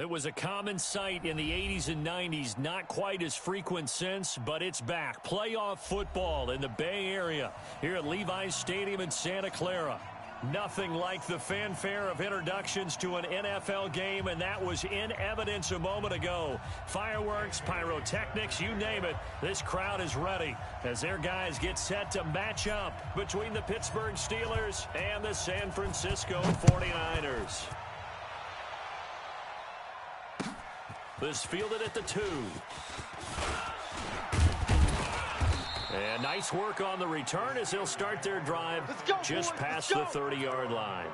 It was a common sight in the 80s and 90s, not quite as frequent since, but it's back. Playoff football in the Bay Area here at Levi's Stadium in Santa Clara. Nothing like the fanfare of introductions to an NFL game, and that was in evidence a moment ago. Fireworks, pyrotechnics, you name it. This crowd is ready as their guys get set to match up between the Pittsburgh Steelers and the San Francisco 49ers. This fielded at the 2. And nice work on the return as they'll start their drive just past the 30-yard line.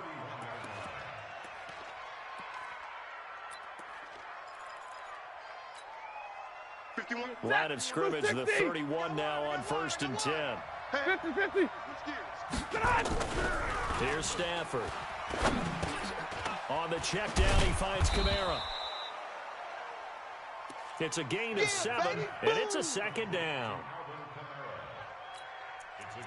Line of scrimmage, the 31 now on 1st and 10. 50-50. Here's Stafford. On the check down, he finds Kamara. It's a gain of 7, and it's a 2nd down.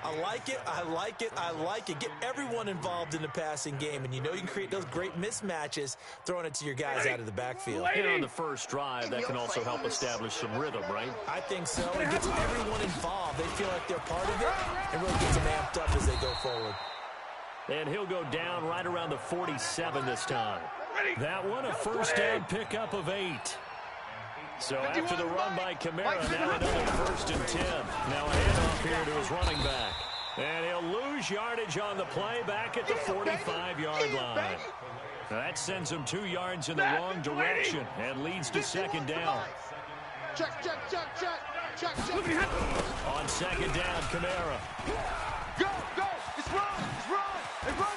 I like it, I like it, I like it. Get everyone involved in the passing game, and you know you can create those great mismatches throwing it to your guys out of the backfield. And on the first drive, that can also help establish some rhythm, right? I think so. It gets everyone involved. They feel like they're part of it, and really gets them amped up as they go forward. And he'll go down right around the 47 this time. That one, a first down pickup of 8. So after the run by Kamara, now another 1st and 10. Now a handoff here to his running back. And he'll lose yardage on the play back at the 45-yard line. Now that sends him 2 yards in the wrong direction and leads to 2nd down. Check. On 2nd down, Kamara. Go. It's run.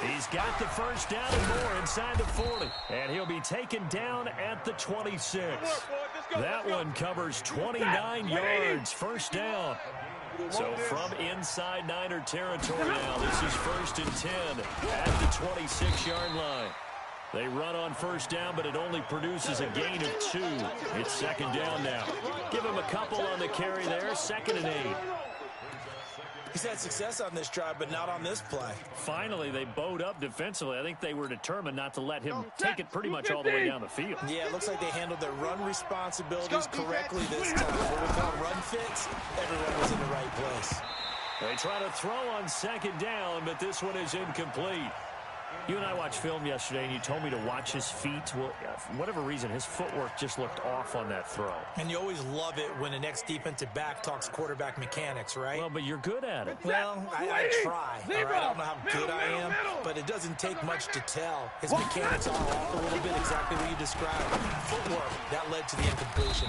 He's got the first down and more inside the 40. And he'll be taken down at the 26. That one covers 29 yards, first down. So from inside Niner territory now, this is 1st and 10 at the 26-yard line. They run on first down, but it only produces a gain of 2. It's 2nd down now. Give him a couple on the carry there, 2nd and 8. He's had success on this drive, but not on this play. Finally, they bowed up defensively. I think they were determined not to let him take it pretty much all the way down the field. Yeah, it looks like they handled their run responsibilities correctly this time. What we call run fits, everyone was in the right place. They try to throw on 2nd down, but this one is incomplete. You and I watched film yesterday, and you told me to watch his feet. Well, for whatever reason, his footwork just looked off on that throw. And you always love it when the next defensive back talks quarterback mechanics, right? Well, but you're good at it. Well, I try. All right? I don't know how good I am, but it doesn't take much to tell. His mechanics are off a little bit, exactly what you described. Footwork, that led to the incompletion.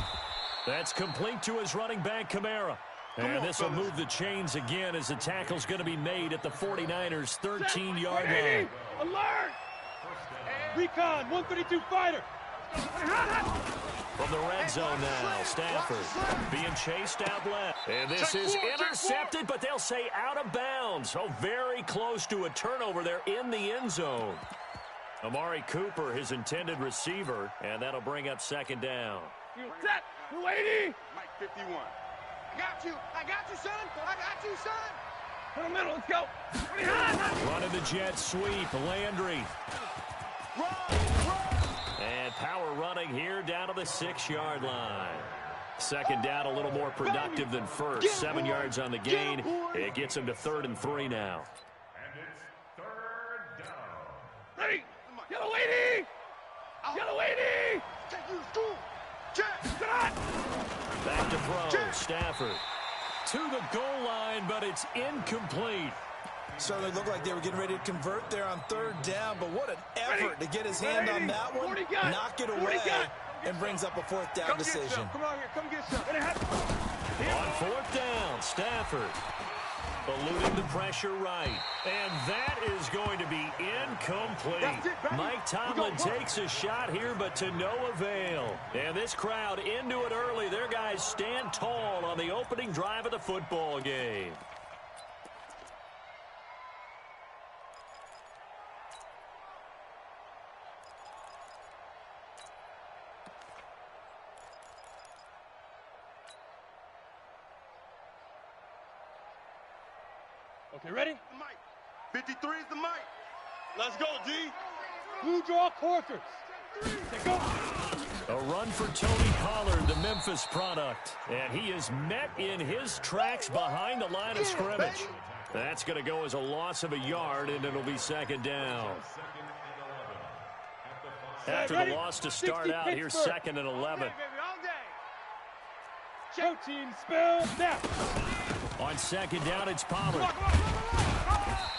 That's complete to his running back, Kamara. And this will move the chains again as the tackle's going to be made at the 49ers' 13-yard line. Alert! Recon, 132 fighter. From the red zone now, Stafford being chased out left. And this is intercepted, but they'll say out of bounds. Oh, very close to a turnover there in the end zone. Amari Cooper, his intended receiver, and that'll bring up 2nd down. You're set, lady. Mike 51. I got you, son. In the middle, let's go. Running the jet sweep, Landry. And power running here down to the 6-yard line. 2nd down, a little more productive than first. 7 yards on the gain. It gets him to 3rd and 3 now. And it's 3rd down. Ready. Yellow lady. Take you to school. Check. Back to throw, Stafford. To the goal line, but it's incomplete. Certainly looked like they were getting ready to convert there on 3rd down, but what an effort to get his hand on that one, knock it away, and brings up a 4th down decision. Come on here, come get some. On 4th down, Stafford eluding the pressure right. And that is going to be incomplete. Mike Tomlin takes a shot here, but to no avail. And this crowd into it early. Their guys stand tall on the opening drive of the football game. Okay, ready? The mic. 53 is the mic. Let's go, D. Blue draw quarters. Go. A run for Tony Pollard, the Memphis product. And he is met in his tracks behind the line of scrimmage. That's going to go as a loss of a yard, and it'll be second down. After the loss to start out, here's second and 11. Team spell now. On second down, it's Pollard.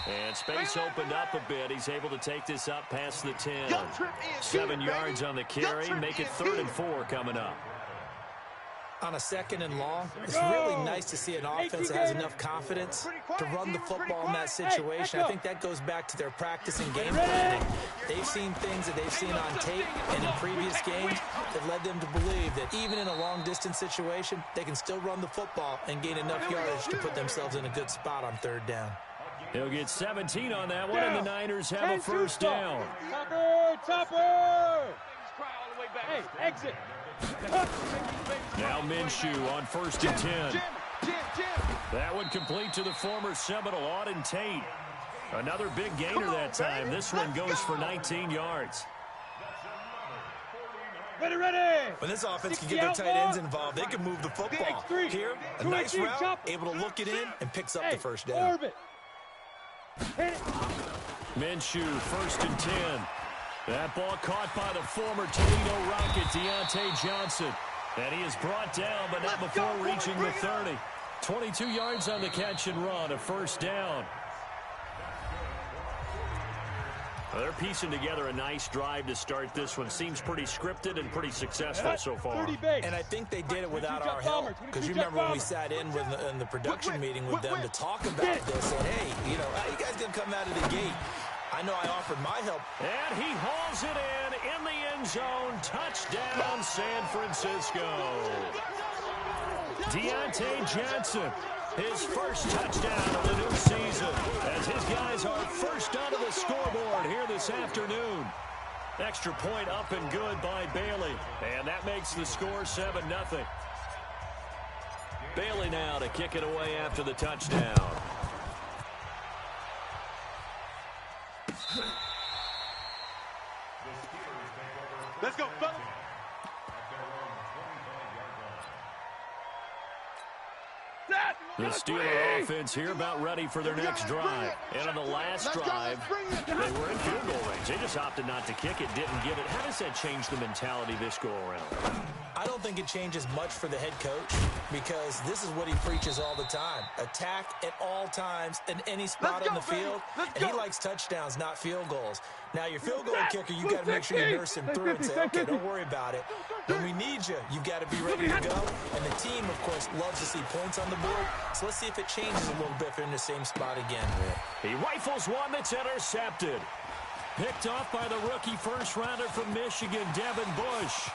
And space opened up a bit. He's able to take this up past the 10. 7 yards on the carry. Make it 3rd and 4 coming up. On a second and long, it's really nice to see an offense that has enough confidence to run the football in that situation. I think that goes back to their practice and game planning. They've seen things that they've seen on tape and in previous games that led them to believe that even in a long-distance situation, they can still run the football and gain enough yardage to put themselves in a good spot on 3rd down. He'll get 17 on that one, and the Niners have a first down. Topper! Hey, exit! Now Minshew on 1st and 10. That would complete to the former Seminole, Auden Tate. Another big gainer that time. This one goes for 19 yards. Ready! When this offense can get their tight ends involved, they can move the football. Here, a nice route, able to look it in, and picks up the first down. Minshew, 1st and 10. That ball caught by the former Toledo Rocket, Deontay Johnson. And he is brought down, but not before reaching the 30. 22 yards on the catch and run, a first down. Well, they're piecing together a nice drive to start this one. Seems pretty scripted and pretty successful so far. And I think they did it without our help. Because you remember when we sat in the production meeting with them to talk about this. And, hey, you know, how you guys going to come out of the gate? I know I offered my help. And he hauls it in the end zone. Touchdown, San Francisco. Deontay Johnson, his first touchdown of the new season, as his guys are first onto the scoreboard here this afternoon. Extra point up and good by Bailey. And that makes the score 7-0. Bailey now to kick it away after the touchdown. Let's go, fellas. The Steeler offense here about ready for their next drive. And on the last drive, they were in field goal range. They just opted not to kick it, didn't get it. How does that change the mentality this go around? I don't think it changes much for the head coach because this is what he preaches all the time. Attack at all times in any spot on the field. And he likes touchdowns, not field goals. Now, your field goal kicker, you got to make sure you nurse him through and say, okay, don't worry about it. When we need you, you've got to be ready to go. And the team, of course, loves to see points on the board. So let's see if it changes a little bit if they're in the same spot again. He rifles one that's intercepted. Picked off by the rookie first-rounder from Michigan, Devin Bush.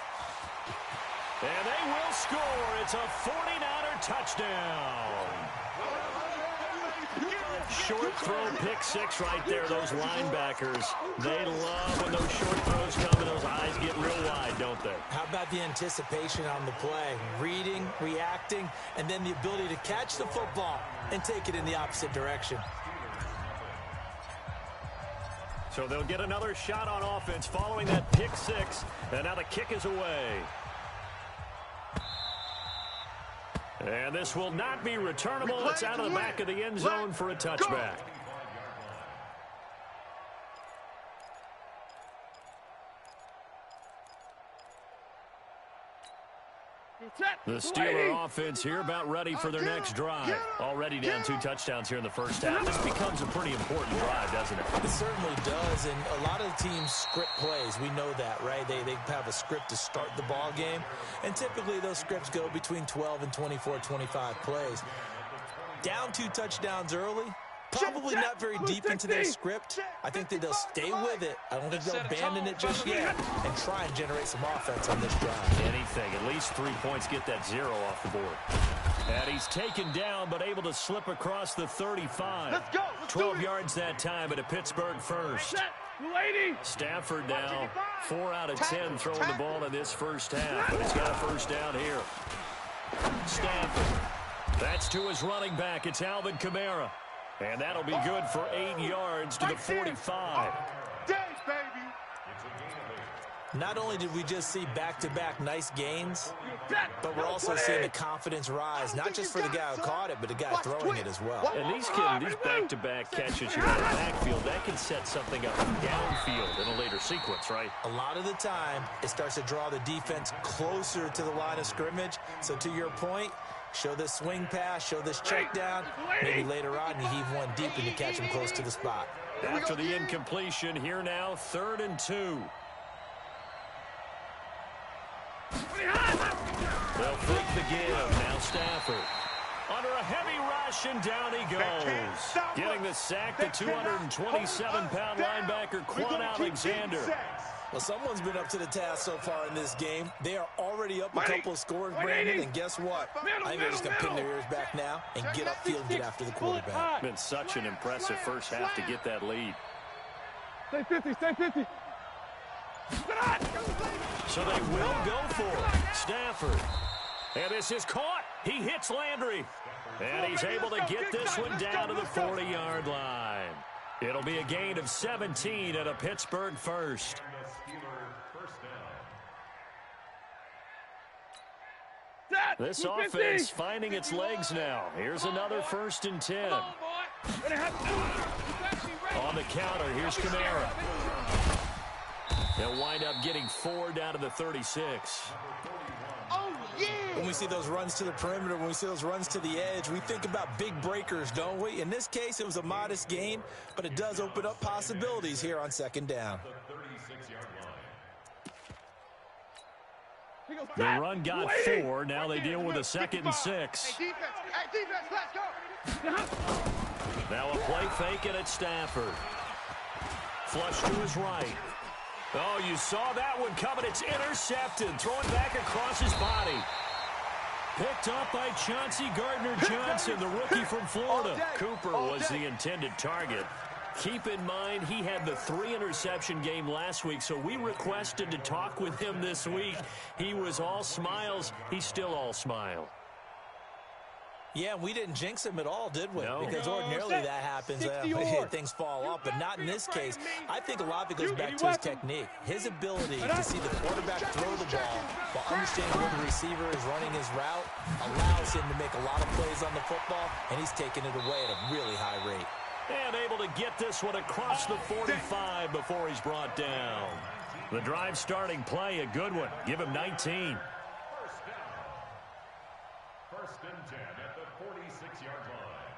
And they will score. It's a 49er touchdown. Short throw, pick six right there. Those linebackers, they love when those short throws come and those eyes get real wide, don't they? How about the anticipation on the play? Reading, reacting, and then the ability to catch the football and take it in the opposite direction. So they'll get another shot on offense following that pick six. And now the kick is away. And this will not be returnable. It's out of the back of the end zone for a touchback. The Steeler offense here about ready for their next drive. Already down 2 touchdowns here in the first half. This becomes a pretty important drive, doesn't it? It certainly does, and a lot of the teams script plays. We know that, right? They have a script to start the ball game, and typically those scripts go between 12 and 24, 25 plays. Down 2 touchdowns early, probably not very deep into their script. I think that they'll stay with it. I don't think they'll abandon it just yet and try and generate some offense on this drive. Anything. At least 3 points, get that 0 off the board. And he's taken down but able to slip across the 35. Let's go. 12 yards that time at a Pittsburgh first. Stafford now 4 out of 10 throwing the ball in this first half. But he's got a first down here. Stafford. That's to his running back. It's Alvin Kamara. And that'll be good for 8 yards to the 45. Not only did we just see back-to-back nice gains, but we're also seeing the confidence rise, not just for the guy who caught it, but the guy throwing it as well. And these back-to-back catches here in the backfield, that can set something up downfield in a later sequence, right? A lot of the time, it starts to draw the defense closer to the line of scrimmage. So to your point, show this swing pass, show this check down. Maybe later on you heave one deep and you catch him close to the spot. After the incompletion, here now, 3rd and 2. They'll fake the give. Now Stafford. Under a heavy rush, and down he goes. Getting the sack, the 227-pound linebacker, Quan Alexander. Well, someone's been up to the task so far in this game. They are already up a couple of scores, Brandon, and guess what? I think they're just going to pin their ears back now and get upfield and get after the quarterback. Been such an impressive first half to get that lead. Stay 50, stay 50. So they will go for it. Stafford. And this is caught. He hits Landry. And he's able to get this one down to the 40-yard line. It'll be a gain of 17 and a Pittsburgh first. This offense finding its legs now. Here's another 1st and 10. On the counter, here's Kamara. They'll wind up getting 4 down to the 36. Oh, yeah! When we see those runs to the perimeter, when we see those runs to the edge, we think about big breakers, don't we? In this case, it was a modest gain, but it does open up possibilities here on 2nd down. The run got 4. Now they deal with a 2nd and 6. Hey, defense, let's go! Now a play fake it at Stafford. Flush to his right. Oh, you saw that one coming. It's intercepted. Thrown back across his body. Picked up by Chauncey Gardner-Johnson, the rookie from Florida. Cooper was the intended target. Keep in mind, he had the 3-interception game last week, so we requested to talk with him this week. He was all smiles. He's still all smile. Yeah, we didn't jinx him at all, did we? No. Because ordinarily that happens. Things fall off. But not in this case. I think a lot of it goes back to his technique. His ability to see the quarterback throw the ball while understanding where the receiver is running his route allows him to make a lot of plays on the football, and he's taking it away at a really high rate. And able to get this one across the 45 before he's brought down. The drive starting play, a good one. Give him 19. 1st and 10 at the 46-yard line.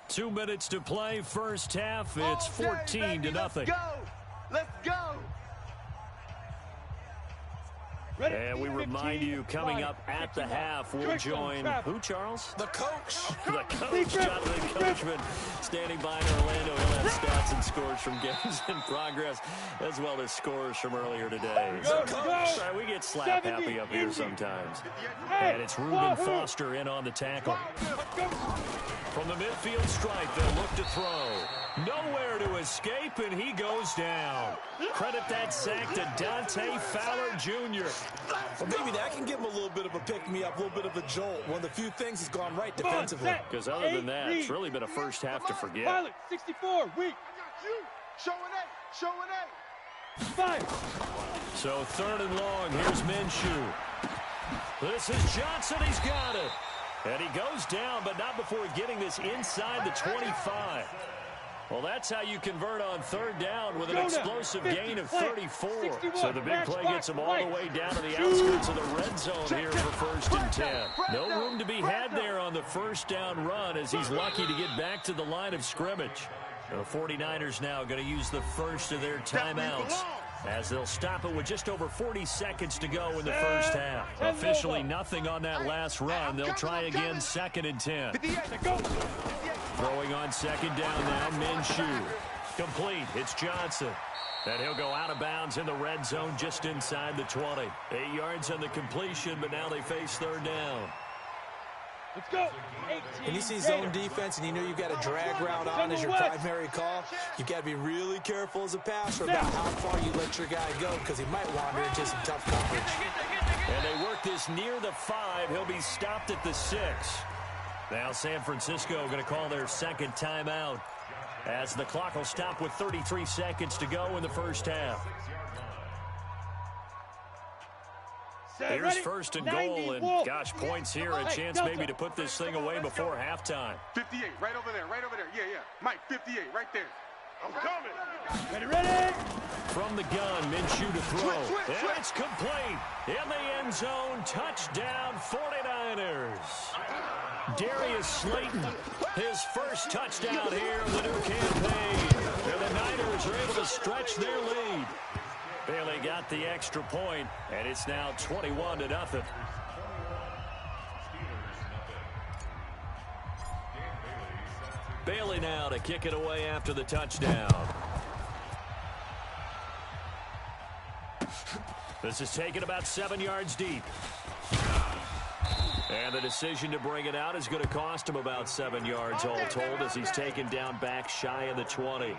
Two minutes to play, first half. It's 14-0. Let's go! Let's go! And we remind you, coming up at the half, we'll join who, Charles? The coach. The coach, Jonathan Coachman, standing by in Orlando. He'll have stats and scores from games in progress, as well as scores from earlier today. Sorry, we get slap happy up here sometimes. And it's Reuben Foster in on the tackle. From the midfield stripe, they'll look to throw. Nowhere to escape, and he goes down. Credit that sack to Dante Fowler Jr. Well, maybe that can give him a little bit of a pick-me-up, a little bit of a jolt. One of the few things that's gone right defensively. Because other than that, it's really been a first half to forget. Pilot, 64, weak. Show an 8. Five. So 3rd and long, here's Minshew. This is Johnson, he's got it. And he goes down, but not before getting this inside the 25. Well, that's how you convert on 3rd down with an explosive gain of 34. So the big play gets him all the way down to the outskirts of the red zone here for 1st and 10. No room to be had there on the 1st down run as he's lucky to get back to the line of scrimmage. The 49ers now going to use the first of their timeouts as they'll stop it with just over 40 seconds to go in the first half. Officially nothing on that last run. They'll try again 2nd and 10. Throwing on 2nd down now, Minshew. Complete, it's Johnson. And he'll go out of bounds in the red zone just inside the 20. 8 yards on the completion, but now they face 3rd down. Let's go. When you see zone defense and you know you've got a drag route on as your primary call, you've got to be really careful as a passer about how far you let your guy go because he might wander into some tough coverage. And they work this near the 5. He'll be stopped at the 6. Now San Francisco going to call their second timeout as the clock will stop with 33 seconds to go in the first half. Here's first and goal, and gosh, points here, a chance maybe to put this thing away before halftime. 58, right over there, yeah. Mike, 58, right there. I'm coming. Ready. From the gun, Minshew to throw. And it's complete. In the end zone, touchdown 49ers. Darius Slayton, his first touchdown here in the new campaign. And the Niners are able to stretch their lead. Bailey got the extra point, and it's now 21-0. Bailey now to kick it away after the touchdown. This is taken about 7 yards deep. And the decision to bring it out is going to cost him about 7 yards all told as he's taken down back shy of the 20.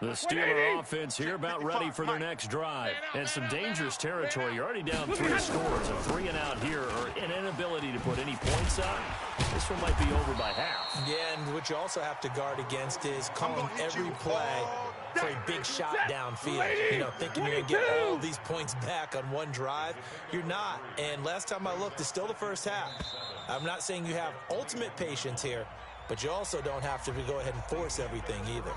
The Steeler offense here about ready for their next drive. And some dangerous territory. You're already down 3 scores. A 3-and-out here or an inability to put any points up. This one might be over by half. Yeah, and what you also have to guard against is calling every play for a big shot downfield. You know, thinking you're going to get all these points back on one drive. You're not. And last time I looked, it's still the first half. I'm not saying you have ultimate patience here, but you also don't have to go ahead and force everything either.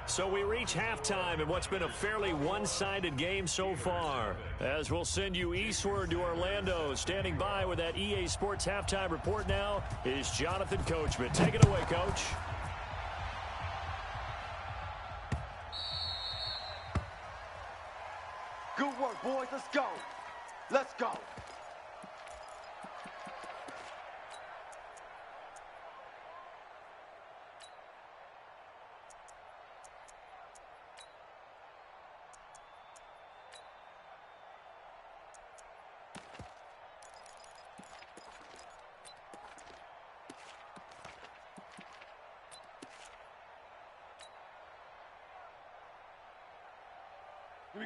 So we reach halftime in what's been a fairly one-sided game so far. As we'll send you eastward to Orlando. Standing by with that EA Sports halftime report now is Jonathan Coachman. Take it away, Coach. Good work, boys. Let's go. Let's go.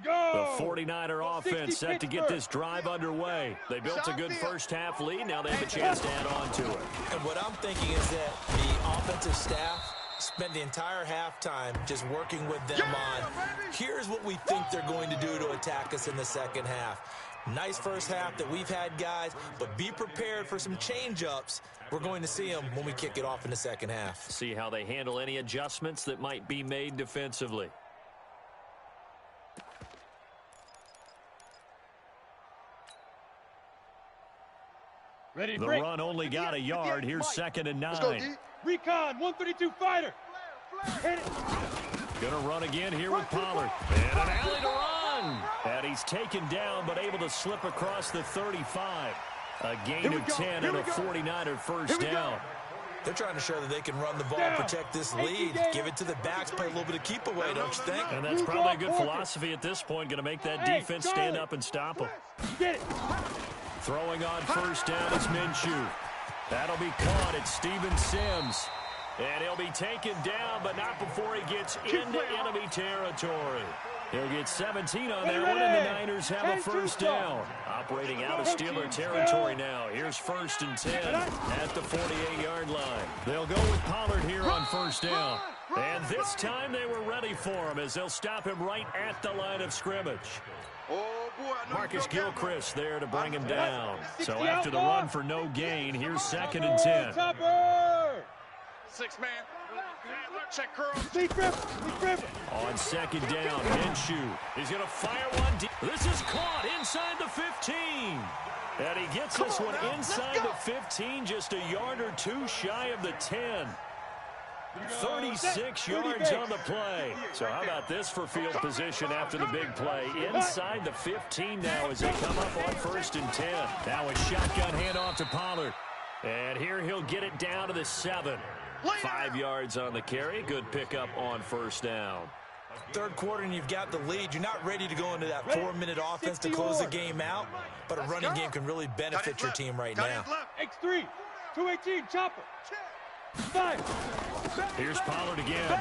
The 49er offense set to get this drive underway. They built a good first half lead. Now they have a chance to add on to it. And what I'm thinking is that the offensive staff spent the entire halftime just working with them on, here's what we think they're going to do to attack us in the second half. Nice first half that we've had, guys, but be prepared for some change-ups. We're going to see them when we kick it off in the second half. See how they handle any adjustments that might be made defensively. Ready to the break. run only got a yard. Here's 2nd and 9. Recon, 132 fighter. Hit it. Gonna run again here with Pollard. And an alley to run. And he's taken down, but able to slip across the 35. A gain of 10 and a 49er first down. They're trying to show that they can run the ball and protect this lead. Give it to the backs, play a little bit of keep away, don't you think? And that's probably a good philosophy at this point. Going to make that defense stand up and stop them. Get it. Throwing on first down is Minshew. That'll be caught at Steven Sims. And he'll be taken down, but not before he gets into enemy territory. He'll get 17 on that one, and the Niners have a first down. Operating out of Steeler territory now. Here's 1st and 10 at the 48-yard line. They'll go with Pollard here on first down. And this time they were ready for him as they'll stop him right at the line of scrimmage. Marcus Gilchrist there to bring him down. So after the run for no gain, here's 2nd and 10. 6-man. Check curl. On 2nd down, Minshew. He's going to fire one deep. This is caught inside the 15. And he gets this one inside the 15, just a yard or two shy of the 10. 36 yards on the play. So how about this for field position after the big play? Inside the 15 now as they come up on 1st and 10. Now a shotgun handoff to Pollard. And here he'll get it down to the 7. 5 yards on the carry. Good pickup on first down. Third quarter and you've got the lead. You're not ready to go into that 4-minute offense to close the game out, but a running game can really benefit your team right now. X3, 218, chopper. Here's Pollard again.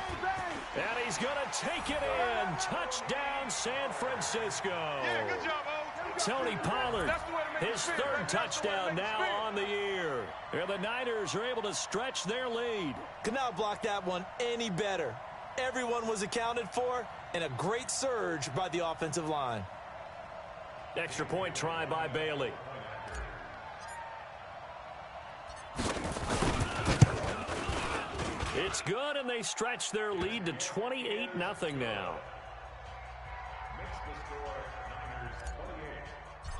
And he's going to take it in. Touchdown, San Francisco. Yeah, good job, O. Tony Pollard, his third touchdown now on the year. And the Niners are able to stretch their lead. Could not block that one any better. Everyone was accounted for, and a great surge by the offensive line. Extra point try by Bailey. It's good, and they stretch their lead to 28-0 now. Makes the score Niners 28,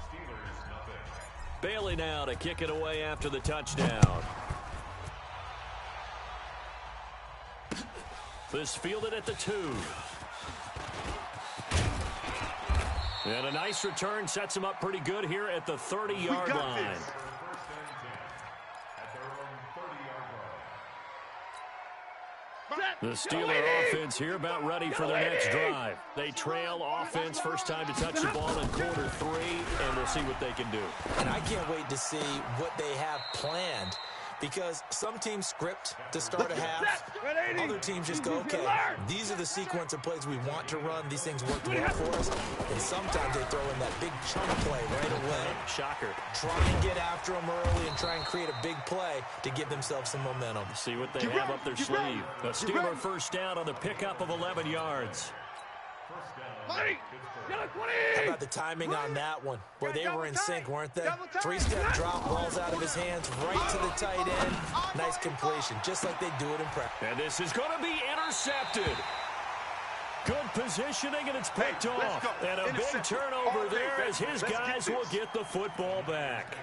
Steelers nothing. Bailey now to kick it away after the touchdown. This fielded at the 2. And a nice return sets him up pretty good here at the 30-yard line. The Steeler offense here about ready for their next drive. They trail offense first time to touch the ball in quarter 3, and we'll see what they can do. And I can't wait to see what they have planned, because some teams script to start a half. Other teams just go, okay, these are the sequence of plays we want to run. These things worked well for us. And sometimes they throw in that big chunk play right away. Shocker. Try and get after them early and try and create a big play to give themselves some momentum. See what they have up their sleeve. A Steeler first down on the pickup of 11 yards. How about the timing on that one? Boy, they were in sync, weren't they? 3-step drop, balls out of his hands, right to the tight end. Nice completion, just like they do it in practice. And this is going to be intercepted. Good positioning, and it's picked off. And a big turnover there as his guys will get the football back.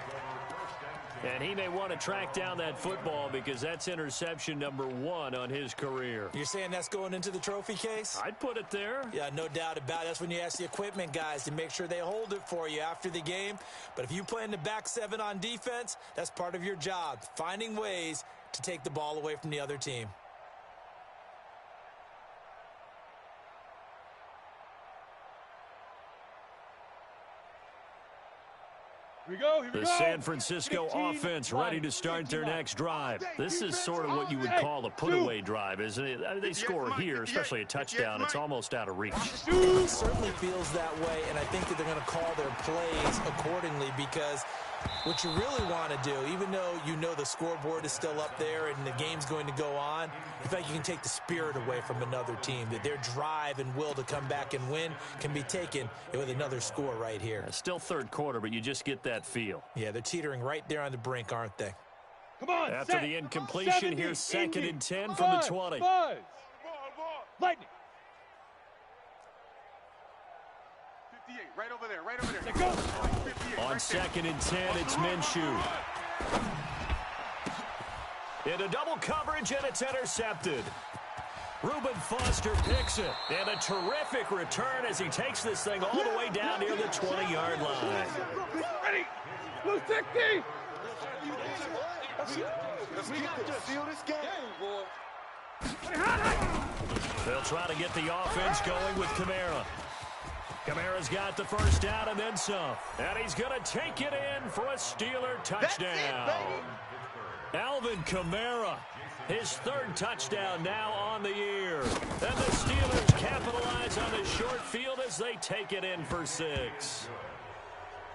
And he may want to track down that football because that's interception number 1 on his career. You're saying that's going into the trophy case? I'd put it there. Yeah, no doubt about it. That's when you ask the equipment guys to make sure they hold it for you after the game. But if you play in the back 7 on defense, that's part of your job, finding ways to take the ball away from the other team. The San Francisco offense ready to start their next drive. This is sort of what you would call a put-away drive, isn't it? I mean, they score here, especially a touchdown. It's almost out of reach. It certainly feels that way, and I think that they're going to call their plays accordingly, because what you really want to do, even though you know the scoreboard is still up there and the game's going to go on, in fact, you can take the spirit away from another team, that their drive and will to come back and win can be taken with another score right here. Still third quarter, but you just get that feel. Yeah, they're teetering right there on the brink, aren't they? Come on, after the incompletion, here's 2nd and 10 from the 20. Lightning. 58, right over there, right over there. Let go. On 2nd and 10, it's Minshew. Into double coverage, and it's intercepted. Reuben Foster picks it. And a terrific return as he takes this thing all the way down near the 20-yard line. Ready. Blue 60. We got to seal this game, boy. They'll try to get the offense going with Kamara. Kamara's got the first down and then some. And he's going to take it in for a Steeler touchdown. Alvin Kamara, his 3rd touchdown now on the year. And the Steelers capitalize on the short field as they take it in for 6.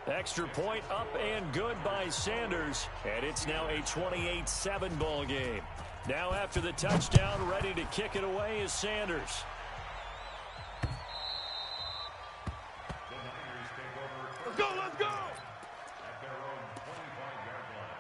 Extra point up and good by Sanders. And it's now a 28-7 ball game. Now after the touchdown, ready to kick it away is Sanders. Let's go, let's go. At their own 25-yard line.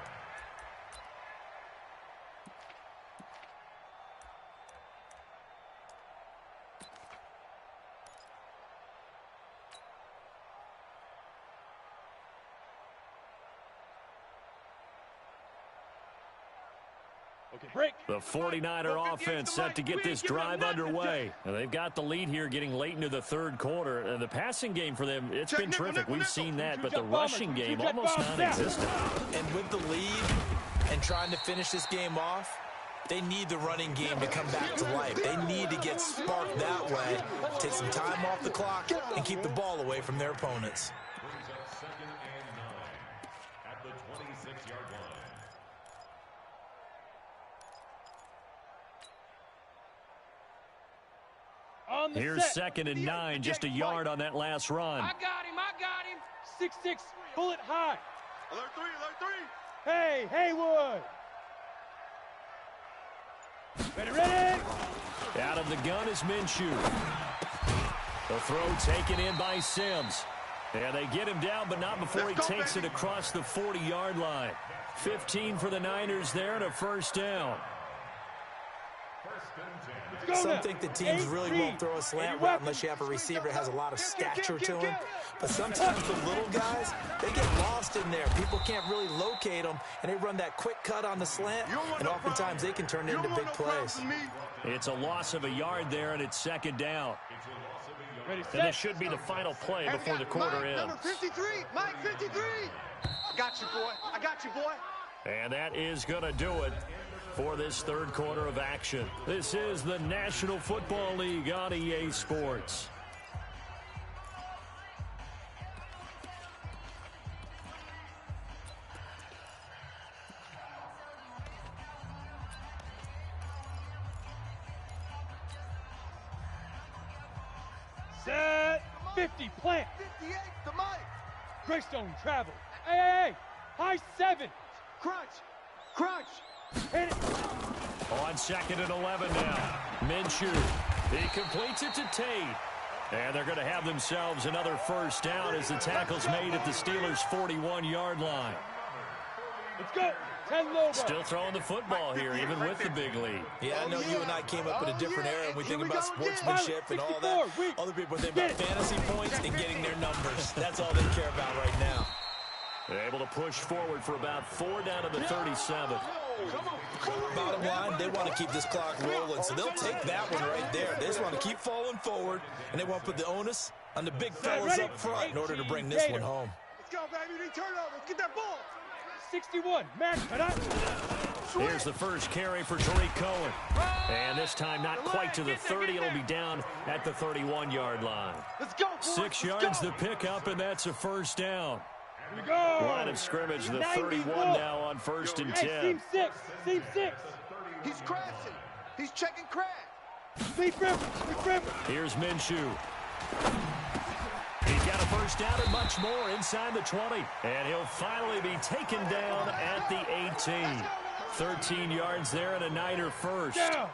Okay, break. The 49er offense set to get this drive underway. And they've got the lead here getting late into the 3rd quarter. And the passing game for them, it's been terrific. We've seen that, but the rushing game almost non-existent. And with the lead and trying to finish this game off, they need the running game to come back to life. They need to get sparked that way, take some time off the clock, and keep the ball away from their opponents. Brings up 2nd and 9 at the 26-yard line. On the Here's set. 2nd and 9, just a yard on that last run. I got him. 6-6, pull it high. Alert 3, alert 3. Hey, Haywood. Ready. Out of the gun is Minshew. The throw taken in by Sims. And they get him down, but not before he takes it across the 40-yard line. 15 for the Niners there and a first down. Some think the teams really won't throw a slant route unless you have a receiver that has a lot of stature to him. But sometimes the little guys, they get lost in there. People can't really locate them, and they run that quick cut on the slant, and oftentimes they can turn it into big plays. It's a loss of a yard there, and it's 2nd down. Ready, And this should be the final play before the quarter ends. Number 53, Mike 53. I got you, boy. And that is going to do it for this third quarter of action. This is the National Football League on EA Sports. Set. 50, plant. 58 to Mike. Greystone travel. Hey. High 7. Crunch. Hit it. On 2nd and 11 now. Minshew. He completes it to Tate. And they're going to have themselves another first down as the tackle's made at the Steelers' 41-yard line. Let's go. 10 low. Still throwing the football here, even with the big lead. Yeah, I know you and I came up in a different era, and we think about sportsmanship and all that. Other people think about fantasy points and getting their numbers. That's all they care about right now. They're able to push forward for about 4 down to the 37. Bottom line, they want to keep this clock rolling, so they'll take that one right there. They just want to keep falling forward, and they want to put the onus on the big fellas up front in order to bring this one home. Let's go, baby. We need turnovers. Get that ball. 61. Max, Here's the first carry for Tariq Cohen. And this time not quite to the 30. It'll be down at the 31-yard line. Let's go, boys. 6 yards the pickup, and that's a first down. Here we go. Line of scrimmage, the 31 now on 1st and 10. Team 6. He's crashing. He's checking crash. Speed Ripper. Here's Minshew. He's got a first down and much more inside the 20. And he'll finally be taken down at the 18. 13 yards there and a Niner first. Down.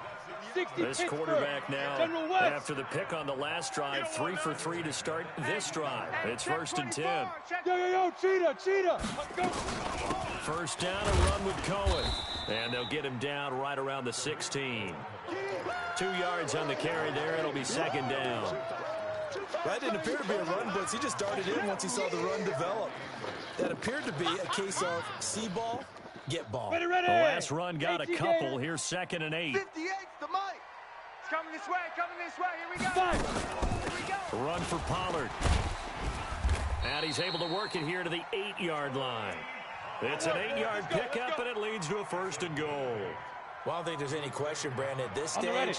60 This quarterback now, after the pick on the last drive, 3 for 3 to start this drive. It's 1st and 10. Yo, Cheetah. Let's go. First down, a run with Cohen. And they'll get him down right around the 16. 2 yards on the carry there. It'll be 2nd down. That didn't appear to be a run blitz. He just darted in once he saw the run develop. That appeared to be a case of see ball, get ball. Ready. The last run got a couple. Here's 2nd and 8. 58 to Mike. It's coming this way. Here we go. 5. Run for Pollard. And he's able to work it here to the 8-yard line. It's an 8-yard pickup, and it leads to a 1st and goal. Well, I don't think there's any question, Brandon, at this stage,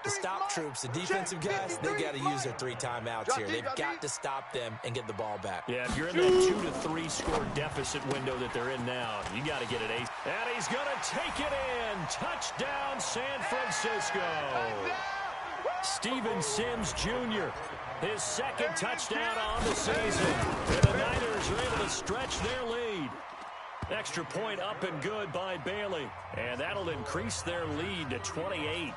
the stop troops, the defensive guys, they got to use their 3 timeouts here. They've got to stop them and get the ball back. Yeah, if you're in that 2 to 3 score deficit window that they're in now, you got to get it ace. And he's going to take it in. Touchdown, San Francisco. Steven Sims Jr., his 2nd touchdown on the season. And the Niners are able to stretch their lead. Extra point up and good by Bailey. And that'll increase their lead to 28.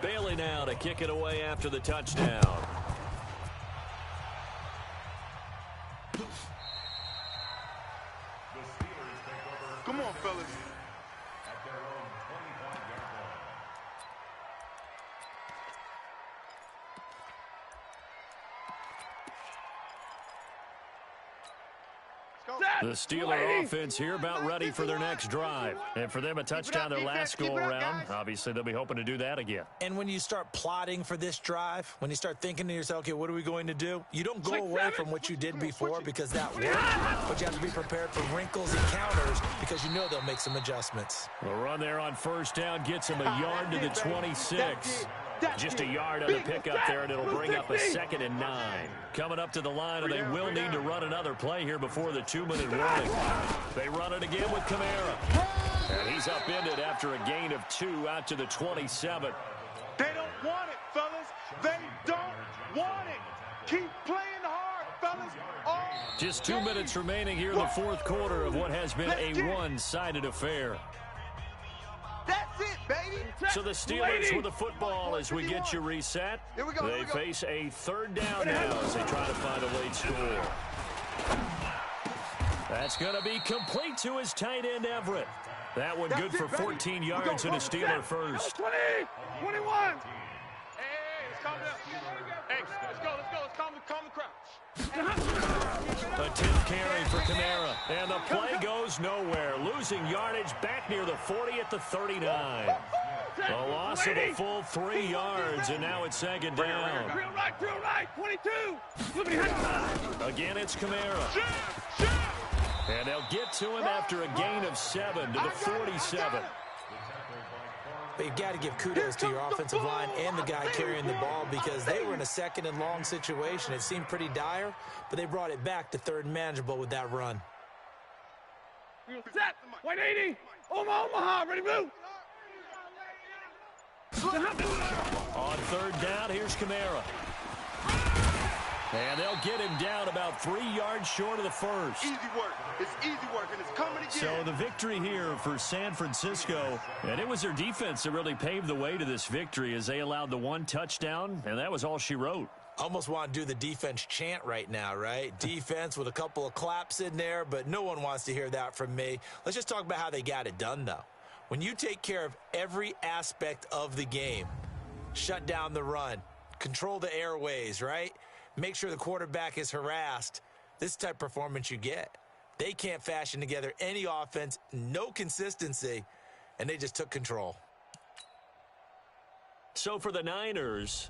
Bailey now to kick it away after the touchdown. Come on, fellas. The Steeler offense here about ready for their next drive. And for them, a touchdown their last go-around. Obviously, they'll be hoping to do that again. And when you start plotting for this drive, when you start thinking to yourself, okay, what are we going to do? You don't go away from what you did before because that worked. But you have to be prepared for wrinkles and counters because you know they'll make some adjustments. The run there on first down gets him a yard to the 26. Just a yard on the pickup there, and it'll bring up a 2nd and 9. Coming up to the line, and they will need to run another play here before the 2-minute warning. They run it again with Kamara. And he's upended after a gain of 2 out to the 27. They don't want it, fellas. They don't want it. Keep playing hard, fellas. Just 2 minutes remaining here in the fourth quarter of what has been a one-sided affair. That's it, baby. So the Steelers with the football as we get you reset. Here we go. They face a third down now as they try to find a late score. That's going to be complete to his tight end, Everett. That one good for 14 yards and a Steeler first. 20, 21. Hey, let's calm down. Hey, let's go. Let's calm the crowd. A 10th carry for Kamara. And the play goes nowhere. Losing yardage back near the 40 at the 39. A loss of a full 3 yards, and now it's second down. Drill right, 22. Again, it's Kamara. And they'll get to him after a gain of 7 to the 47. But you've got to give kudos to your offensive line and the guy carrying the ball because they were in a second and long situation. It seemed pretty dire, but they brought it back to third and manageable with that run. Set, 180. Omaha, ready, move. On third down, here's Kamara. And they'll get him down about 3 yards short of the first. Easy work. It's easy work, and it's coming again. So the victory here for San Francisco, and it was their defense that really paved the way to this victory as they allowed the 1 touchdown, and that was all she wrote. Almost want to do the defense chant right now, right? Defense with a couple of claps in there, but no one wants to hear that from me. Let's just talk about how they got it done, though. When you take care of every aspect of the game, shut down the run, control the airways, right? Make sure the quarterback is harassed. This type of performance you get. They can't fashion together any offense, no consistency, and they just took control. So for the Niners,